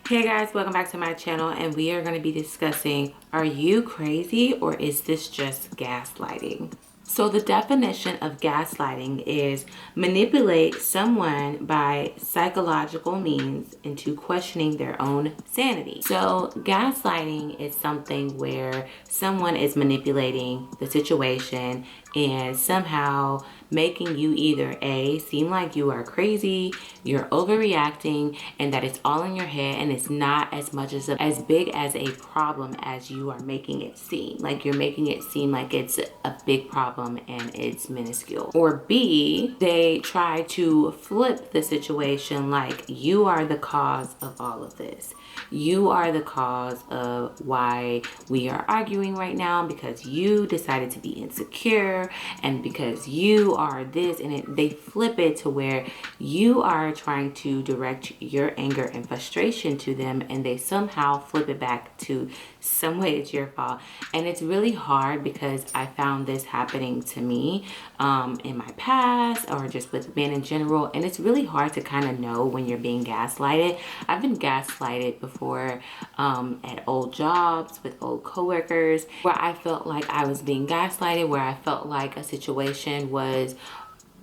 Hey guys, welcome back to my channel, and we are going to be discussing, are you crazy or is this just gaslighting? So the definition of gaslighting is manipulate someone by psychological means into questioning their own sanity. So gaslighting is something where someone is manipulating the situation and somehow making you either A, seem like you are crazy, you're overreacting, and that it's all in your head and it's not as much as big as a problem as you are making it seem. Like you're making it seem like it's a big problem and it's minuscule. Or B, they try to flip the situation like you are the cause of all of this. You are the cause of why we are arguing right now because you decided to be insecure and because you are this, and they flip it to where you are trying to direct your anger and frustration to them, and they somehow flip it back to some way it's your fault. And it's really hard because I found this happening to me in my past or just with men in general, and it's really hard to kind of know when you're being gaslighted. I've been gaslighted before at old jobs with old coworkers where I felt like I was being gaslighted, where I felt like a situation was,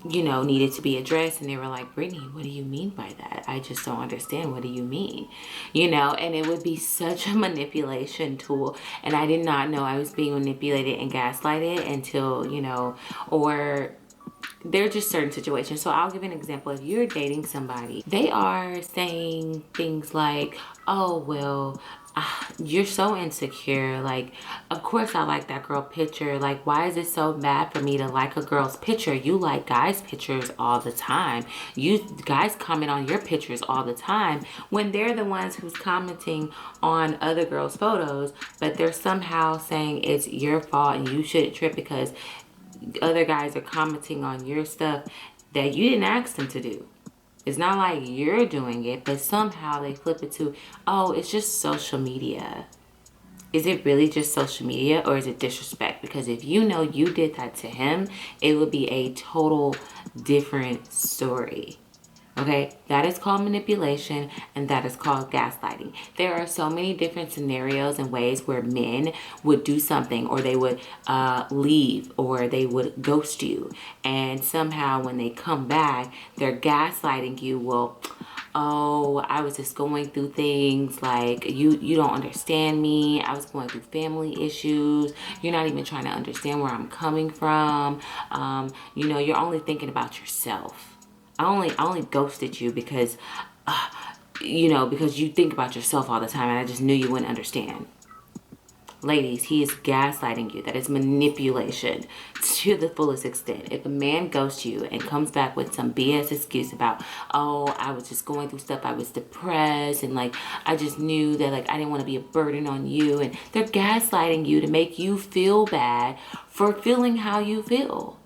you know, needed to be addressed, and they were like, Brittany, what do you mean by that? I just don't understand. What do you mean? You know, and it would be such a manipulation tool, and I did not know I was being manipulated and gaslighted until, you know, or they're just certain situations. So I'll give an example. If you're dating somebody, they are saying things like, oh, well, you're so insecure. Like, of course I like that girl picture. Like, why is it so bad for me to like a girl's picture? You like guys' pictures all the time. You guys comment on your pictures all the time when they're the ones who's commenting on other girls' photos, but they're somehow saying it's your fault and you shouldn't trip because other guys are commenting on your stuff that you didn't ask them to do. It's not like you're doing it, but somehow they flip it to, oh, it's just social media. Is it really just social media, or is it disrespect? Because if you know you did that to him, it would be a total different story. Okay, that is called manipulation, and that is called gaslighting. There are so many different scenarios and ways where men would do something, or they would leave, or they would ghost you, and somehow when they come back, they're gaslighting you. Well, oh, I was just going through things, like you don't understand me. I was going through family issues. You're not even trying to understand where I'm coming from. You know, you're only thinking about yourself. I only ghosted you because, you know, because you think about yourself all the time, and I just knew you wouldn't understand. Ladies, he is gaslighting you. That is manipulation to the fullest extent. If a man ghosts you and comes back with some BS excuse about, oh, I was just going through stuff, I was depressed, and like, I just knew that like I didn't want to be a burden on you, and they're gaslighting you to make you feel bad for feeling how you feel.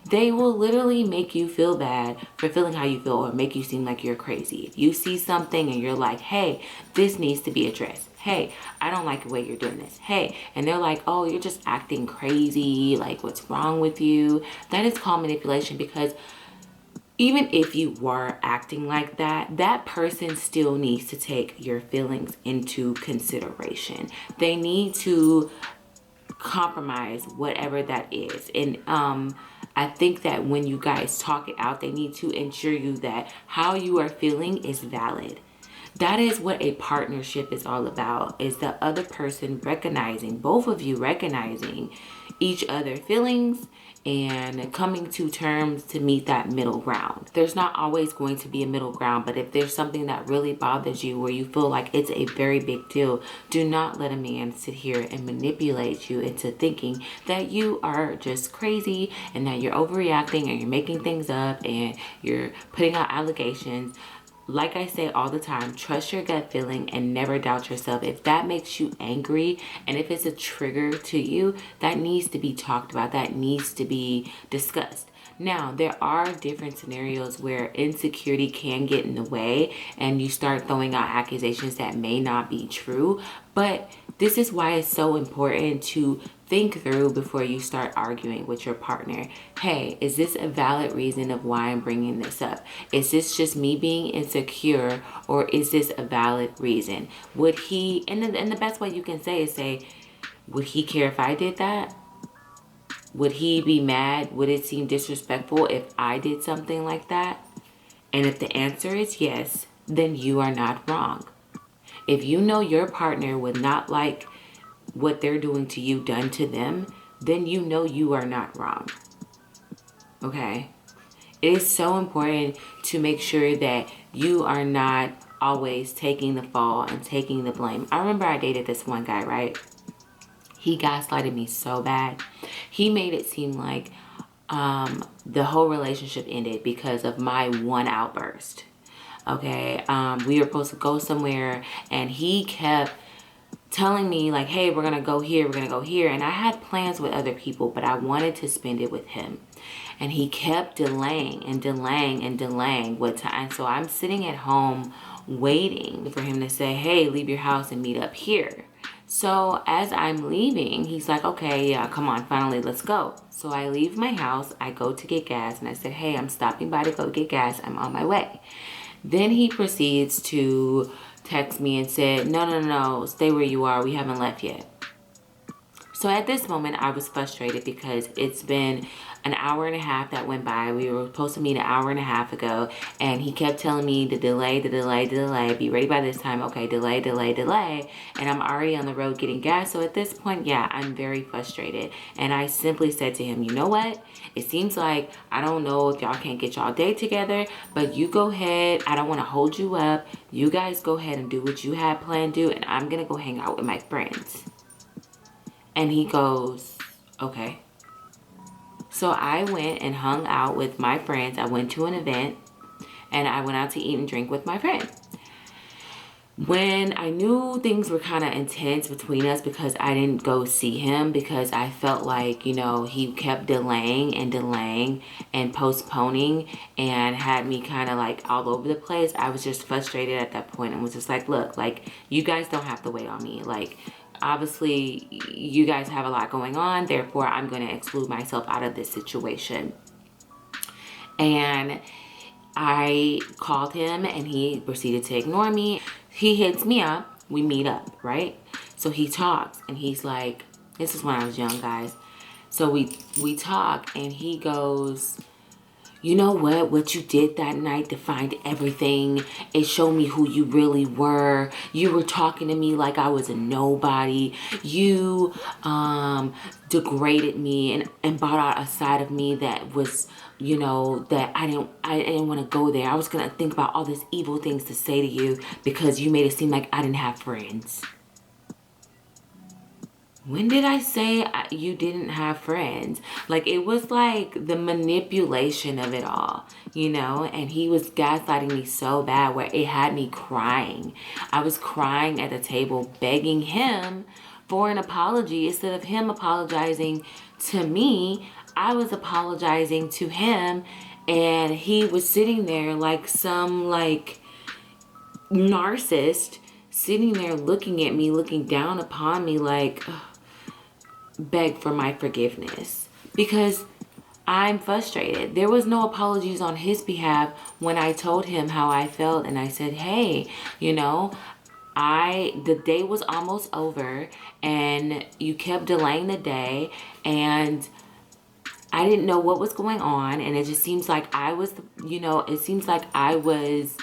They will literally make you feel bad for feeling how you feel, or make you seem like you're crazy. If you see something and you're like, hey, this needs to be addressed. Hey, I don't like the way you're doing this. Hey, and they're like, oh, you're just acting crazy. Like, what's wrong with you? That is called manipulation, because even if you were acting like that, that person still needs to take your feelings into consideration. They need to compromise whatever that is. And I think that when you guys talk it out, they need to ensure you that how you are feeling is valid. That is what a partnership is all about, is the other person recognizing, both of you recognizing each other's feelings and coming to terms to meet that middle ground. There's not always going to be a middle ground, but if there's something that really bothers you where you feel like it's a very big deal, do not let a man sit here and manipulate you into thinking that you are just crazy and that you're overreacting and you're making things up and you're putting out allegations. Like I say all the time, trust your gut feeling and never doubt yourself. If that makes you angry and if it's a trigger to you, that needs to be talked about. That needs to be discussed. Now, there are different scenarios where insecurity can get in the way and you start throwing out accusations that may not be true, but This is why it's so important to think through before you start arguing with your partner. Hey, is this a valid reason of why I'm bringing this up? Is this just me being insecure, or is this a valid reason? Would he, and the best way you can say is say, would he care if I did that? Would he be mad? Would it seem disrespectful if I did something like that? And if the answer is yes, then you are not wrong. If you know your partner would not like what they're doing to you done to them, then you know you are not wrong. Okay? It is so important to make sure that you are not always taking the fall and taking the blame. I remember I dated this one guy, right? He gaslighted me so bad. He made it seem like the whole relationship ended because of my one outburst. Okay, we were supposed to go somewhere, and he kept telling me like, hey, we're gonna go here, we're gonna go here. And I had plans with other people, but I wanted to spend it with him. And he kept delaying and delaying and delaying what time. So I'm sitting at home waiting for him to say, hey, leave your house and meet up here. So as I'm leaving, he's like, okay, yeah, come on, finally, let's go. So I leave my house, I go to get gas, and I said, hey, I'm stopping by to go get gas, I'm on my way. Then he proceeds to text me and said, no, stay where you are, we haven't left yet. So at this moment, I was frustrated because it's been an hour and a half that went by. We were supposed to meet an hour and a half ago, and he kept telling me to delay, be ready by this time. Okay, delay. And I'm already on the road getting gas. So at this point, yeah, I'm very frustrated. And I simply said to him, you know what? It seems like, I don't know if y'all can't get y'all day together, but you go ahead. I don't want to hold you up. You guys go ahead and do what you had planned to do, and I'm going to go hang out with my friends. And he goes, okay. So I went and hung out with my friends. I went to an event, and I went out to eat and drink with my friend. When I knew things were kind of intense between us because I didn't go see him because I felt like, you know, he kept delaying and postponing and had me kind of like all over the place. I was just frustrated at that point and was just like, look, like, you guys don't have to wait on me. Like, obviously, you guys have a lot going on. Therefore, I'm going to exclude myself out of this situation. And I called him, and he proceeded to ignore me. He hits me up. We meet up, right? So he talks, and he's like, this is when I was young, guys. So we talk, and he goes, you know what you did that night defined everything. It showed me who you really were. You were talking to me like I was a nobody. You degraded me and brought out a side of me that was, you know, that I didn't want to go there. I was going to think about all these evil things to say to you because you made it seem like I didn't have friends. When did I say you didn't have friends? Like, it was like the manipulation of it all, you know? And he was gaslighting me so bad where it had me crying. I was crying at the table, begging him for an apology. Instead of him apologizing to me, I was apologizing to him. And he was sitting there like some like narcissist, sitting there looking at me, looking down upon me like, beg for my forgiveness because I'm frustrated. There was no apologies on his behalf when I told him how I felt, and I said, hey, you know, the day was almost over and you kept delaying the day, and I didn't know what was going on, and it just seems like I was, you know, it seems like I was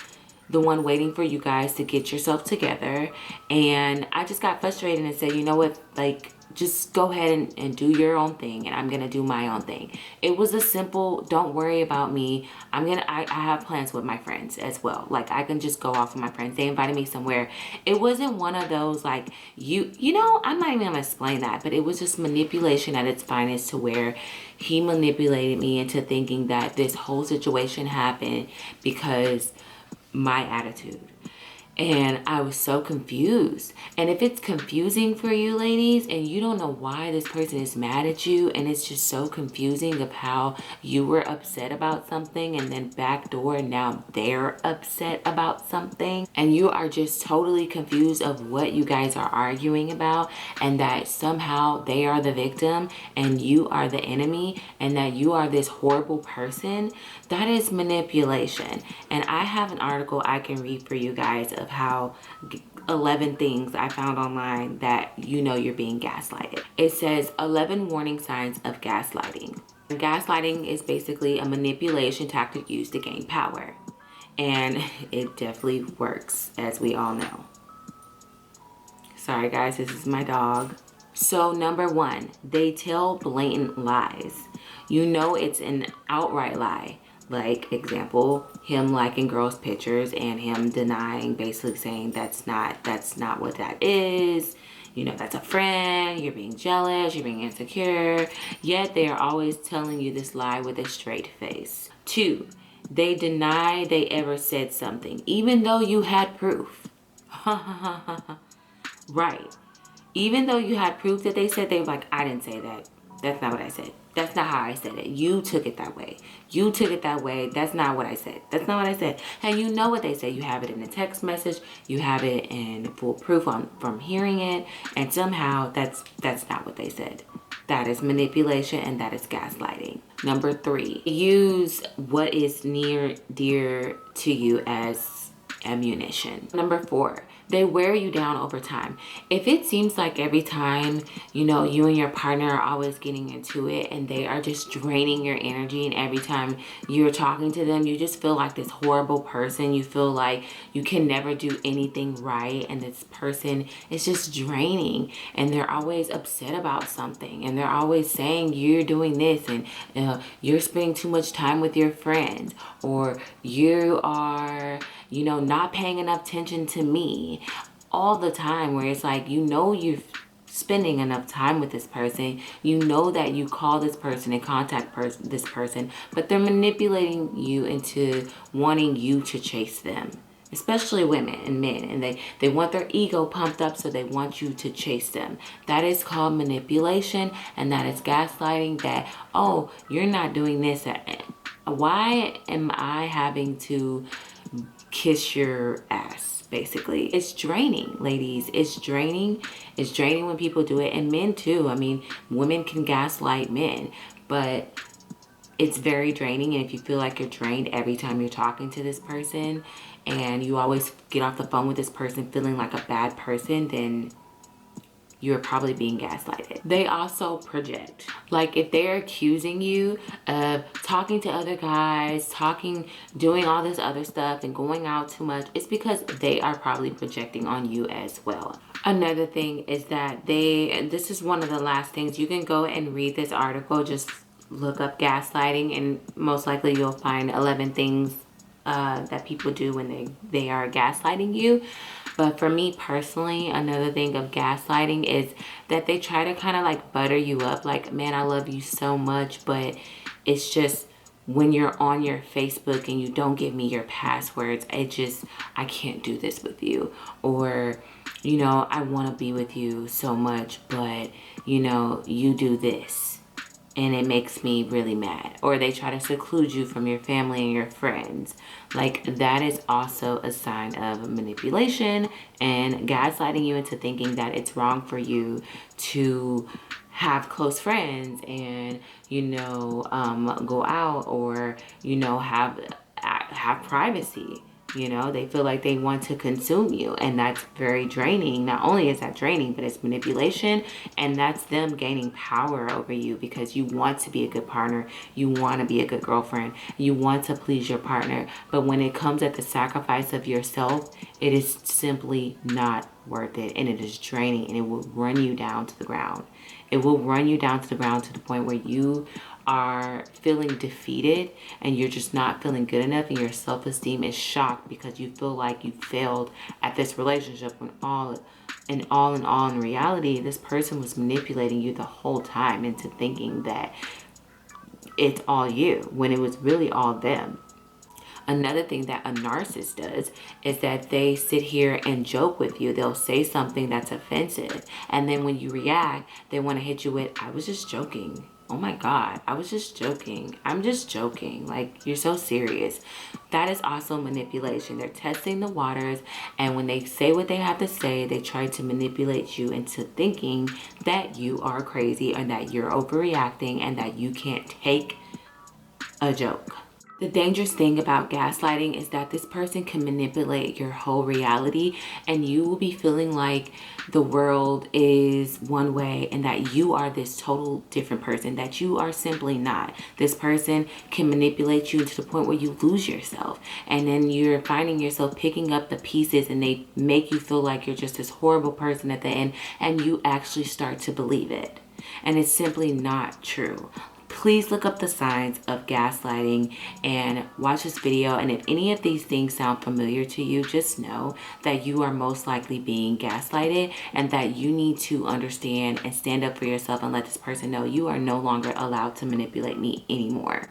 the one waiting for you guys to get yourself together. And I just got frustrated and said, you know what, like, just go ahead and do your own thing, and I'm gonna do my own thing. It was a simple, don't worry about me. I have plans with my friends as well. Like, I can just go off with my friends. They invited me somewhere. It wasn't one of those like, you know, I'm not even gonna explain that, but it was just manipulation at its finest, to where he manipulated me into thinking that this whole situation happened because my attitude. And I was so confused. And if it's confusing for you ladies and you don't know why this person is mad at you, and it's just so confusing of how you were upset about something and then backdoor now they're upset about something, and you are just totally confused of what you guys are arguing about, and that somehow they are the victim and you are the enemy, and that you are this horrible person, that is manipulation. And I have an article I can read for you guys of how 11 things I found online that you know you're being gaslighted. It says 11 warning signs of gaslighting. Gaslighting is basically a manipulation tactic used to gain power. And it definitely works, as we all know. Sorry guys, this is my dog. So number 1, they tell blatant lies. You know it's an outright lie. Like, example, him liking girls' pictures and him denying, basically saying that's not what that is. You know, that's a friend, you're being jealous, you're being insecure. Yet they are always telling you this lie with a straight face. 2, they deny they ever said something, even though you had proof. Right. Even though you had proof that they said, they were like, I didn't say that. That's not what I said. That's not how I said it. You took it that way. You took it that way. That's not what I said. That's not what I said. And you know what they say. You have it in a text message. You have it in full proof from hearing it. And somehow that's not what they said. That is manipulation, and that is gaslighting. Number 3, use what is near dear to you as ammunition. Number 4, they wear you down over time. If it seems like every time, you know, you and your partner are always getting into it and they are just draining your energy, and every time you're talking to them, you just feel like this horrible person. You feel like you can never do anything right, and this person is just draining, and they're always upset about something, and they're always saying you're doing this, and you're spending too much time with your friends, or you are, you know, not paying enough attention to me all the time, where it's like, you know, you're spending enough time with this person, you know that you call this person and contact this person, but they're manipulating you into wanting you to chase them, especially women and men, and they want their ego pumped up, so they want you to chase them. That is called manipulation, and that is gaslighting. That, oh, you're not doing this, why am I having to kiss your ass? Basically, it's draining, ladies. It's draining. It's draining when people do it, and men too. I mean, women can gaslight men, but it's very draining. And if you feel like you're drained every time you're talking to this person, and you always get off the phone with this person feeling like a bad person, then you're probably being gaslighted. They also project. Like, if they're accusing you of talking to other guys, doing all this other stuff and going out too much, it's because they are probably projecting on you as well. Another thing is that this is one of the last things, you can go and read this article, just look up gaslighting, and most likely you'll find 11 things that people do when they are gaslighting you. But for me personally, another thing of gaslighting is that they try to kind of like butter you up, like, man, I love you so much, but it's just when you're on your Facebook and you don't give me your passwords, I can't do this with you. Or, you know, I want to be with you so much, but, you know, you do this and it makes me really mad. Or they try to seclude you from your family and your friends. Like, that is also a sign of manipulation and gaslighting you into thinking that it's wrong for you to have close friends and, you know, go out, or, you know, have privacy. You know, they feel like they want to consume you, and that's very draining. Not only is that draining, but it's manipulation, and that's them gaining power over you because you want to be a good partner, you want to be a good girlfriend, you want to please your partner, but when it comes at the sacrifice of yourself, it is simply not worth it, and it is draining, and it will run you down to the ground. It will run you down to the ground to the point where you are feeling defeated and you're just not feeling good enough, and your self-esteem is shocked because you feel like you failed at this relationship, when in reality, this person was manipulating you the whole time into thinking that it's all you, when it was really all them. Another thing that a narcissist does is that they sit here and joke with you. They'll say something that's offensive, and then when you react, they want to hit you with, I was just joking. Oh my God, I was just joking. I'm just joking. Like, you're so serious. That is also manipulation. They're testing the waters, and when they say what they have to say, they try to manipulate you into thinking that you are crazy and that you're overreacting and that you can't take a joke. The dangerous thing about gaslighting is that this person can manipulate your whole reality, and you will be feeling like the world is one way and that you are this total different person that you are simply not. This person can manipulate you to the point where you lose yourself, and then you're finding yourself picking up the pieces, and they make you feel like you're just this horrible person at the end, and you actually start to believe it. And it's simply not true. Please look up the signs of gaslighting and watch this video. And if any of these things sound familiar to you, just know that you are most likely being gaslighted, and that you need to understand and stand up for yourself and let this person know you are no longer allowed to manipulate me anymore.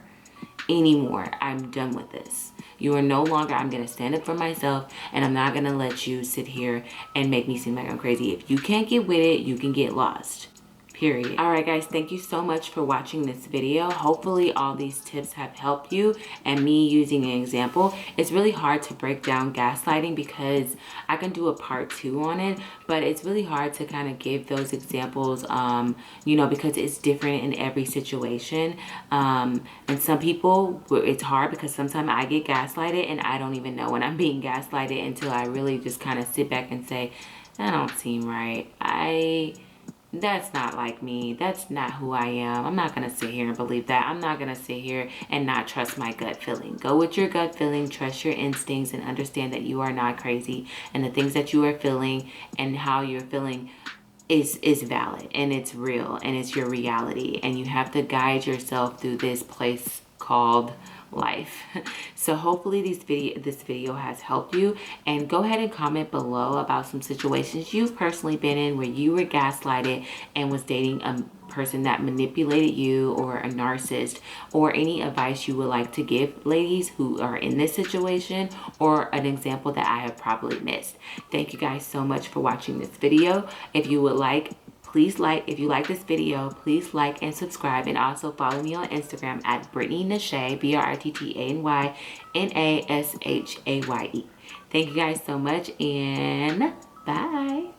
I'm done with this. You are no longer, I'm going to stand up for myself, and I'm not going to let you sit here and make me seem like I'm crazy. If you can't get with it, you can get lost. Period. All right, guys, thank you so much for watching this video. Hopefully all these tips have helped you, and me using an example. It's really hard to break down gaslighting because I can do a part 2 on it, but it's really hard to kind of give those examples, you know, because it's different in every situation. And some people, it's hard because sometimes I get gaslighted and I don't even know when I'm being gaslighted until I really just kind of sit back and say, that don't seem right. That's not like me. That's not who I am. I'm not going to sit here and believe that. I'm not going to sit here and not trust my gut feeling. Go with your gut feeling, trust your instincts, and understand that you are not crazy. And the things that you are feeling and how you're feeling is valid, and it's real, and it's your reality. And you have to guide yourself through this place called life. So hopefully this video has helped you, and go ahead and comment below about some situations you've personally been in where you were gaslighted and was dating a person that manipulated you, or a narcissist, or any advice you would like to give ladies who are in this situation, or an example that I have probably missed. Thank you guys so much for watching this video. If you would like, if you like this video, please like and subscribe, and also follow me on Instagram at Brittany Nashaye, BRITTANYNASHAYE. Thank you guys so much, and bye.